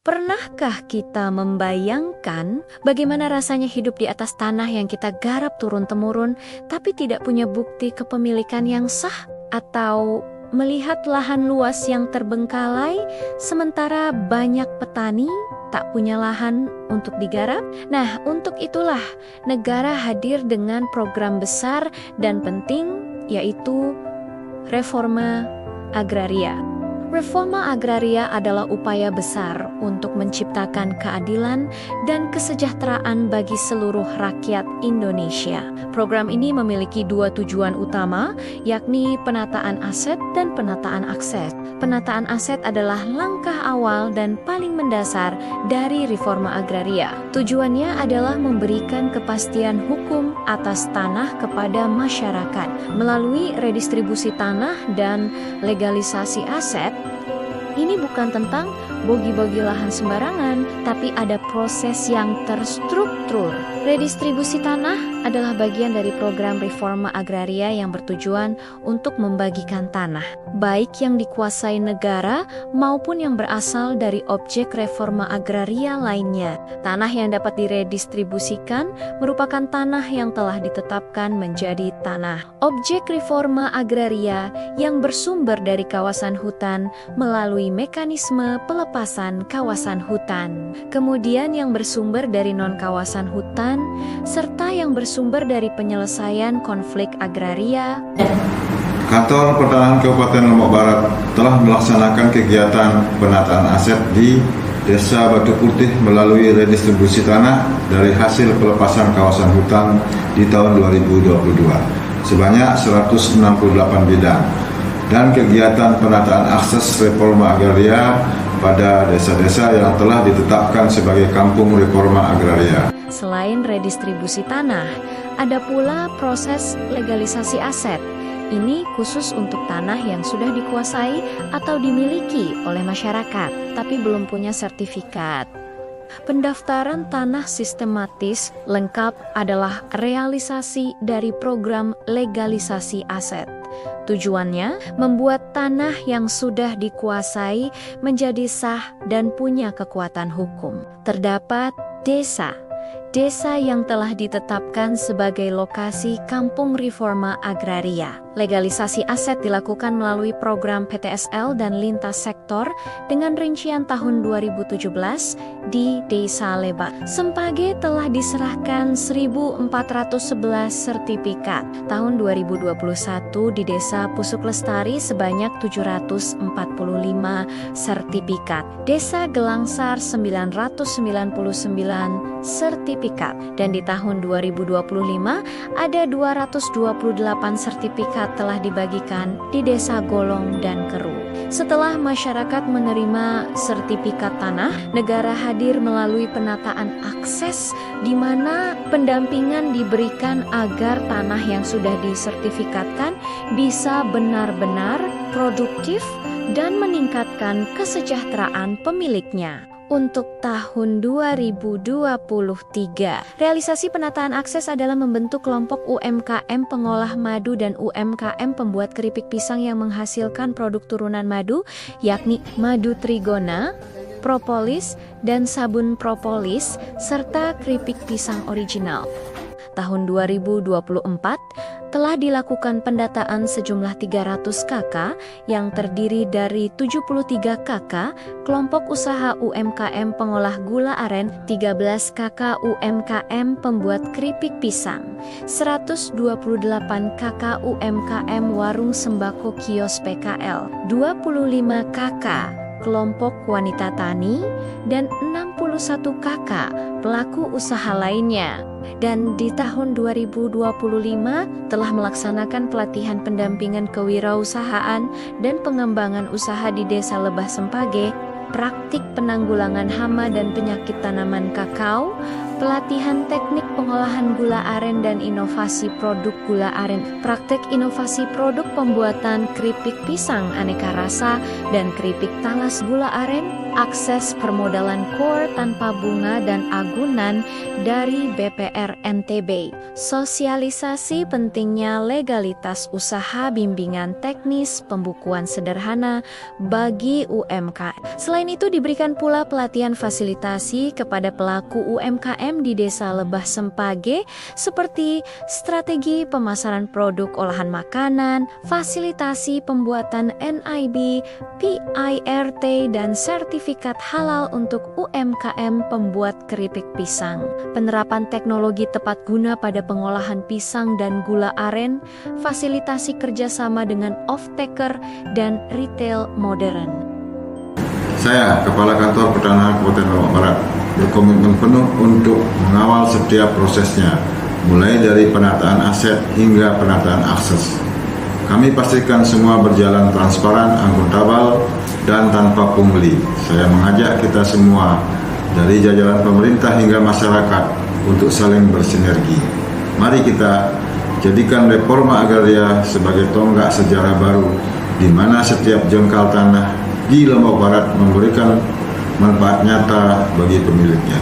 Pernahkah kita membayangkan bagaimana rasanya hidup di atas tanah yang kita garap turun-temurun, tapi tidak punya bukti kepemilikan yang sah? Atau melihat lahan luas yang terbengkalai, sementara banyak petani tak punya lahan untuk digarap? Nah, untuk itulah negara hadir dengan program besar dan penting, yaitu reforma agraria. Reforma agraria adalah upaya besar untuk menciptakan keadilan dan kesejahteraan bagi seluruh rakyat Indonesia. Program ini memiliki dua tujuan utama, yakni penataan aset dan penataan akses. Penataan aset adalah langkah awal dan paling mendasar dari reforma agraria. Tujuannya adalah memberikan kepastian hukum atas tanah kepada masyarakat melalui redistribusi tanah dan legalisasi aset. Ini bukan tentang bogi-bogi lahan sembarangan, tapi ada proses yang terstruktur. Redistribusi tanah adalah bagian dari program reforma agraria yang bertujuan untuk membagikan tanah, baik yang dikuasai negara maupun yang berasal dari objek reforma agraria lainnya. Tanah yang dapat diredistribusikan merupakan tanah yang telah ditetapkan menjadi tanah objek reforma agraria yang bersumber dari kawasan hutan melalui mekanisme pelepasan kawasan hutan, kemudian yang bersumber dari non-kawasan hutan, serta yang bersumber dari penyelesaian konflik agraria. Kantor Pertanahan Kabupaten Lombok Barat telah melaksanakan kegiatan penataan aset di Desa Batu Putih melalui redistribusi tanah dari hasil pelepasan kawasan hutan di tahun 2022 sebanyak 168 bidang, dan kegiatan penataan akses reforma agraria pada desa-desa yang telah ditetapkan sebagai kampung reforma agraria. Selain redistribusi tanah, ada pula proses legalisasi aset. Ini khusus untuk tanah yang sudah dikuasai atau dimiliki oleh masyarakat, tapi belum punya sertifikat. Pendaftaran tanah sistematis lengkap adalah realisasi dari program legalisasi aset. Tujuannya membuat tanah yang sudah dikuasai menjadi sah dan punya kekuatan hukum. Terdapat desa yang telah ditetapkan sebagai lokasi kampung reforma agraria. Legalisasi aset dilakukan melalui program PTSL dan lintas sektor dengan rincian tahun 2017 di Desa Lebak. Sempage telah diserahkan 1.411 sertifikat. Tahun 2021 di Desa Pusuk Lestari sebanyak 745 sertifikat. Desa Gelangsar 999 sertifikat. Dan di tahun 2025 ada 228 sertifikat telah dibagikan di Desa Golong dan Keru. Setelah masyarakat menerima sertifikat tanah, negara hadir melalui penataan akses di mana pendampingan diberikan agar tanah yang sudah disertifikatkan bisa benar-benar produktif dan meningkatkan kesejahteraan pemiliknya. Untuk tahun 2023, realisasi penataan akses adalah membentuk kelompok UMKM pengolah madu dan UMKM pembuat keripik pisang yang menghasilkan produk turunan madu, yakni madu trigona, propolis, dan sabun propolis, serta keripik pisang original. Tahun 2024, telah dilakukan pendataan sejumlah 300 KK yang terdiri dari 73 KK kelompok usaha UMKM pengolah gula aren, 13 KK UMKM pembuat keripik pisang, 128 KK UMKM warung sembako kios PKL, 25 KK kelompok wanita tani, dan 61 KK pelaku usaha lainnya. Dan di tahun 2025 telah melaksanakan pelatihan pendampingan kewirausahaan dan pengembangan usaha di Desa Lebah Sempage, praktik penanggulangan hama dan penyakit tanaman kakao, pelatihan teknik pengolahan gula aren dan inovasi produk gula aren, praktik inovasi produk pembuatan keripik pisang aneka rasa dan keripik talas gula aren, akses permodalan KOR tanpa bunga dan agunan dari BPR NTB, sosialisasi pentingnya legalitas usaha, bimbingan teknis, pembukuan sederhana bagi UMKM. Selain itu diberikan pula pelatihan fasilitasi kepada pelaku UMKM di Desa Lebah Sempage seperti strategi pemasaran produk olahan makanan, fasilitasi pembuatan NIB, PIRT, dan sertifikat halal untuk UMKM pembuat keripik pisang. Penerapan teknologi tepat guna pada pengolahan pisang dan gula aren, fasilitasi kerjasama dengan off-taker dan retail modern. Saya, Kepala Kantor Pertanahan Kabupaten Lombok Barat, berkomitmen penuh untuk mengawal setiap prosesnya, mulai dari penataan aset hingga penataan akses. Kami pastikan semua berjalan transparan, akuntabel, dan tanpa pungli. Saya mengajak kita semua, dari jajaran pemerintah hingga masyarakat, untuk saling bersinergi. Mari kita jadikan reforma agraria sebagai tonggak sejarah baru, di mana setiap jengkal tanah di Lombok Barat memberikan manfaat nyata bagi pemiliknya.